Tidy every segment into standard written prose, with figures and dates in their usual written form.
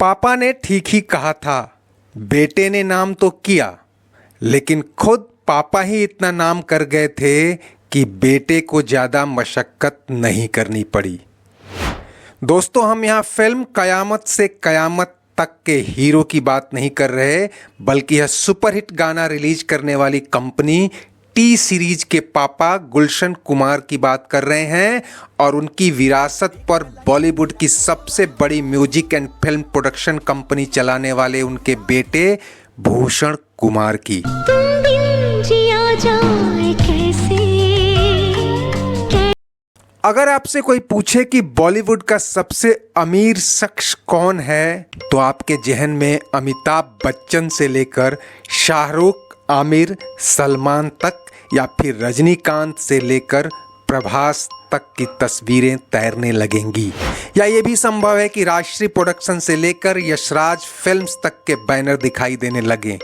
पापा ने ठीक ही कहा था, बेटे ने नाम तो किया, लेकिन खुद पापा ही इतना नाम कर गए थे कि बेटे को ज़्यादा मशक्क़त नहीं करनी पड़ी। दोस्तों, हम यहाँ फिल्म कयामत से कयामत तक के हीरो की बात नहीं कर रहे, बल्कि यह सुपरहिट गाना रिलीज करने वाली कंपनी टी सीरीज के पापा गुलशन कुमार की बात कर रहे हैं और उनकी विरासत पर बॉलीवुड की सबसे बड़ी music and film production company चलाने वाले उनके बेटे भूषण कुमार की। अगर आपसे कोई पूछे कि बॉलीवुड का सबसे अमीर शख्स कौन है, तो आपके जहन में अमिताभ बच्चन से लेकर शाहरुख, आमिर, सलमान तक या फिर रजनीकांत से लेकर प्रभास तक की तस्वीरें तैरने लगेंगी। या ये भी संभव है कि राजश्री प्रोडक्शन से लेकर यशराज फिल्म्स तक के बैनर दिखाई देने लगे।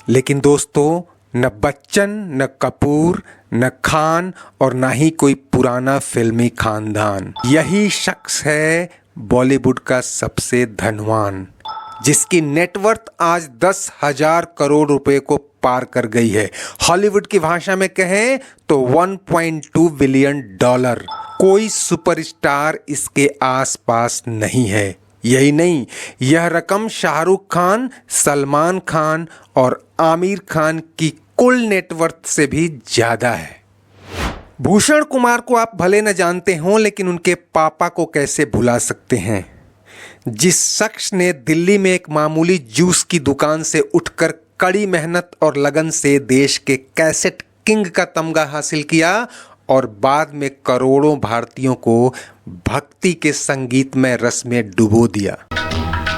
लेकिन दोस्तों, न बच्चन, न कपूर, न खान और न ही कोई पुराना फिल्मी खानदान, यही शख्स है बॉलीवुड का सबसे धनवान, जिसकी नेटवर्थ आज 10,000 करोड़ रुपए को पार कर गई है। हॉलीवुड की भाषा में कहें तो $1.2 बिलियन। कोई सुपरस्टार इसके आसपास नहीं है। यही नहीं, यह रकम शाहरुख खान, सलमान खान और आमिर खान की कुल नेटवर्थ से भी ज्यादा है। भूषण कुमार को आप भले न जानते हों, लेकिन उनके पापा को कैसे भुला सकते हैं, जिस शख्स ने दिल्ली में एक मामूली जूस की दुकान से उठकर कड़ी मेहनत और लगन से देश के कैसेट किंग का तमगा हासिल किया और बाद में करोड़ों भारतीयों को भक्ति के संगीतमय रस में डुबो दिया।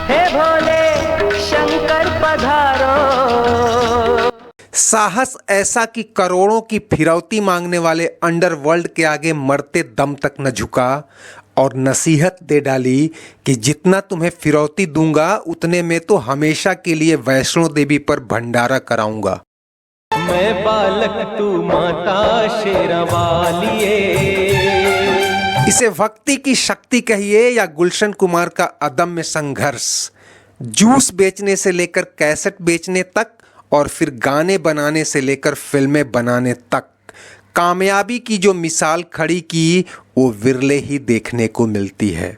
हे भोले शंकर पधारो। साहस ऐसा कि करोड़ों की फिरौती मांगने वाले अंडरवर्ल्ड के आगे मरते दम तक न झुका और नसीहत दे डाली कि जितना तुम्हें फिरौती दूंगा उतने में तो हमेशा के लिए वैष्णो देवी पर भंडारा कराऊंगा। मैं बालक तू माता शेरवालिए। इसे भक्ति की शक्ति कहिए या गुलशन कुमार का अदम्य संघर्ष, जूस बेचने से लेकर कैसेट बेचने तक और फिर गाने बनाने से लेकर फिल्में बनाने तक कामयाबी की जो मिसाल खड़ी की, वो विरले ही देखने को मिलती है।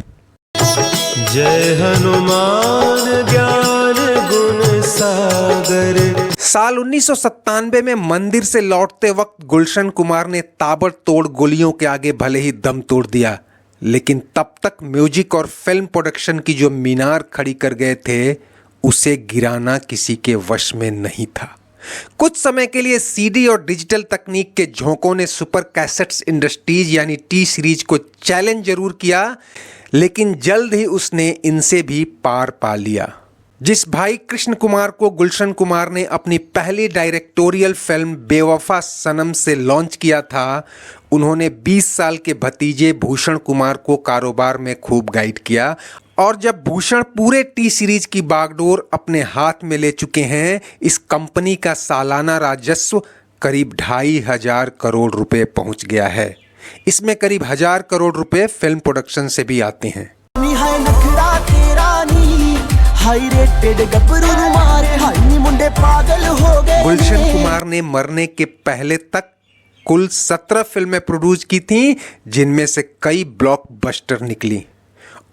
जय हनुमान ज्ञान गुण सागर। साल 1997 में मंदिर से लौटते वक्त गुलशन कुमार ने ताबड़तोड़ गोलियों के आगे भले ही दम तोड़ दिया, लेकिन तब तक म्यूजिक और फिल्म प्रोडक्शन की जो मीनार खड़ी कर गए थे, उसे गिराना किसी के वश में नहीं था। कुछ समय के लिए सीडी और डिजिटल तकनीक के झोंकों ने सुपर कैसेट्स इंडस्ट्रीज यानी टी सीरीज को चैलेंज जरूर किया, लेकिन जल्द ही उसने इनसे भी पार पा लिया। जिस भाई कृष्ण कुमार को गुलशन कुमार ने अपनी पहली डायरेक्टोरियल फिल्म बेवफा सनम से लॉन्च किया था, उन्होंने 20 साल के भतीजे भूषण कुमार को कारोबार में खूब गाइड किया। और जब भूषण पूरे टी सीरीज की बागडोर अपने हाथ में ले चुके हैं, इस कंपनी का सालाना राजस्व करीब 2,500 करोड़ रुपए पहुंच गया है। इसमें करीब 1,000 करोड़ रुपए फिल्म प्रोडक्शन से भी आते हैं। गुलशन कुमार ने मरने के पहले तक कुल 17 फिल्में प्रोड्यूस की थीं, जिनमें से कई ब्लॉकबस्टर निकली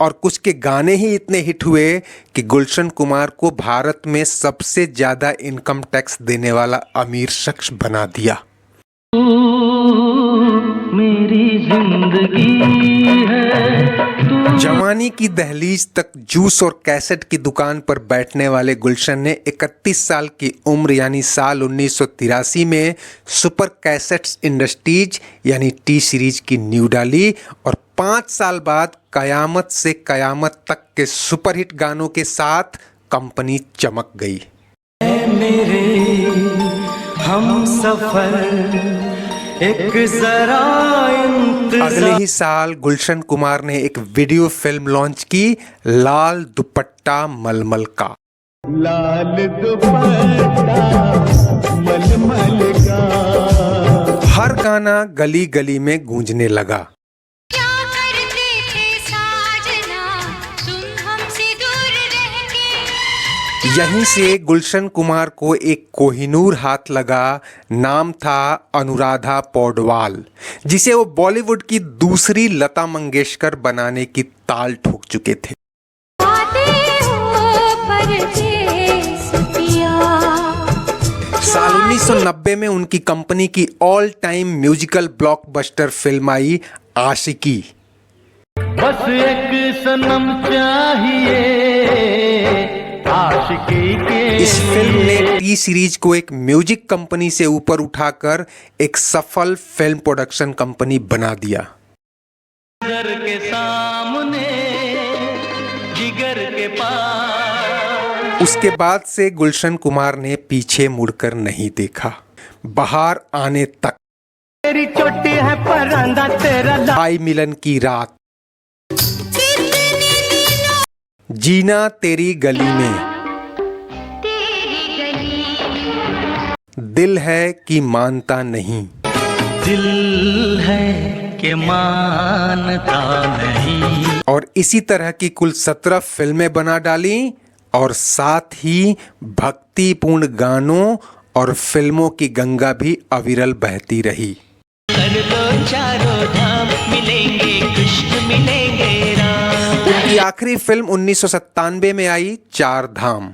और कुछ के गाने ही इतने हिट हुए कि गुलशन कुमार को भारत में सबसे ज्यादा इनकम टैक्स देने वाला अमीर शख्स बना दिया। मेरी जिंदगी है। जवानी की दहलीज तक जूस और कैसेट की दुकान पर बैठने वाले गुलशन ने 31 साल की उम्र यानी साल 1983 में सुपर कैसेट्स इंडस्ट्रीज यानी टी सीरीज की नींव डाली और 5 साल बाद कयामत से कयामत तक के सुपरहिट गानों के साथ कंपनी चमक गई। मेरे हम सफर एक जरा अगले ही साल गुलशन कुमार ने एक वीडियो फिल्म लॉन्च की, लाल दुपट्टा मलमल का। लाल दुपट्टा मलमल का हर गाना गली गली में गूंजने लगा। क्या करते थे साजना, तुम हमसे दूर यहीं से गुलशन कुमार को एक कोहिनूर हाथ लगा, नाम था अनुराधा पौडवाल, जिसे वो बॉलीवुड की दूसरी लता मंगेशकर बनाने की ताल ठोक चुके थे। साल 1990 में उनकी कंपनी की all time musical blockbuster film आई आशिकी। बस एक सनम चाहिए आशिकी के। इस फिल्म ने टी सीरीज को एक म्यूजिक कंपनी से ऊपर उठाकर एक सफल फिल्म प्रोडक्शन कंपनी बना दिया। जिगर के सामने जिगर के पास। उसके बाद से गुलशन कुमार ने पीछे मुड़कर नहीं देखा। बाहर आने तक, तेरी चोटी है परांदा तेरा आई मिलन की रात, जीना तेरी गली में, दिल है कि मानता नहीं, दिल है कि मानता नहीं। और इसी तरह की कुल 17 फिल्में बना डाली और साथ ही भक्तिपूर्ण गानों और फिल्मों की गंगा भी अविरल बहती रही। कर लो चारों धाम मिलेंगे कृष्ण मिलेंगे राम। उनकी आखिरी फिल्म 1997 में आई चार धाम।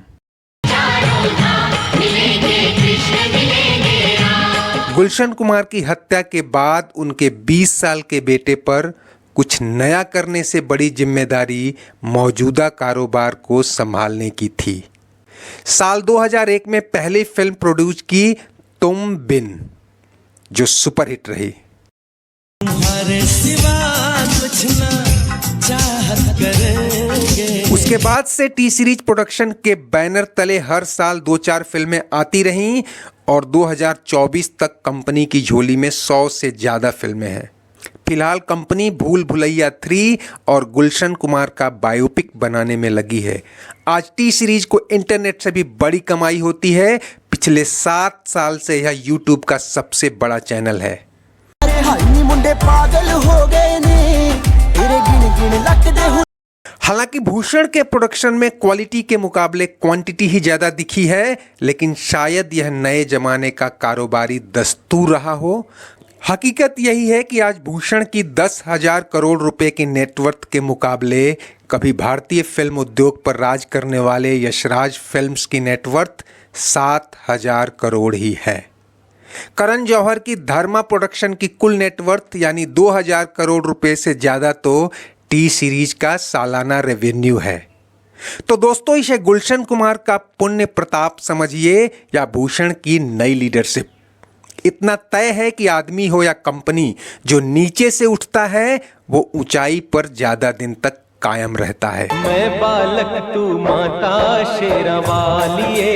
गुलशन कुमार की हत्या के बाद उनके 20 साल के बेटे पर कुछ नया करने से बड़ी जिम्मेदारी मौजूदा कारोबार को संभालने की थी। साल 2001 में पहली फिल्म प्रोड्यूस की तुम बिन, जो सुपरहिट रही। तुम्हारे सिवा कुछ ना चाहत करेंगे। उसके बाद से टी सीरीज प्रोडक्शन के बैनर तले हर साल 2-4 फिल्में आती रहीं और 2024 तक कंपनी की झोली में 100 से ज्यादा फिल्में हैं। फिलहाल कंपनी भूल भुलैया 3 और गुलशन कुमार का बायोपिक बनाने में लगी है। आज टी सीरीज को इंटरनेट से भी बड़ी कमाई होती है। पिछले 7 साल से यह यूट्यूब का सबसे बड़ा चैनल है। मुंडे पागल हो गए ने, तेरे गिन गिन लगदे। हालांकि भूषण के प्रोडक्शन में क्वालिटी के मुकाबले क्वांटिटी ही ज्यादा दिखी है, लेकिन शायद यह नए जमाने का कारोबारी दस्तूर रहा हो। हकीकत यही है कि आज भूषण की 10,000 करोड़ रुपए के नेटवर्थ के मुकाबले कभी भारतीय फिल्म उद्योग पर राज करने वाले यशराज फिल्म्स की नेटवर्थ 7,000 करोड़ ही है। करण जौहर की धर्मा प्रोडक्शन की कुल नेटवर्थ यानी 2,000 करोड़ रुपए से ज्यादा तो टी सीरीज का सालाना रेवेन्यू है। तो दोस्तों, इसे गुलशन कुमार का पुण्य प्रताप समझिए या भूषण की नई लीडरशिप। इतना तय है कि आदमी हो या कंपनी, जो नीचे से उठता है वो ऊंचाई पर ज्यादा दिन तक कायम रहता है। मैं बालक तू माता शेरावालिए।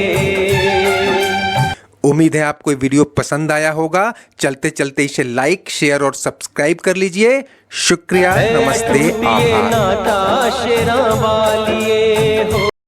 उम्मीद है आपको ये वीडियो पसंद आया होगा। चलते चलते इसे लाइक, शेयर और सब्सक्राइब कर लीजिए। शुक्रिया, नमस्ते, आभार।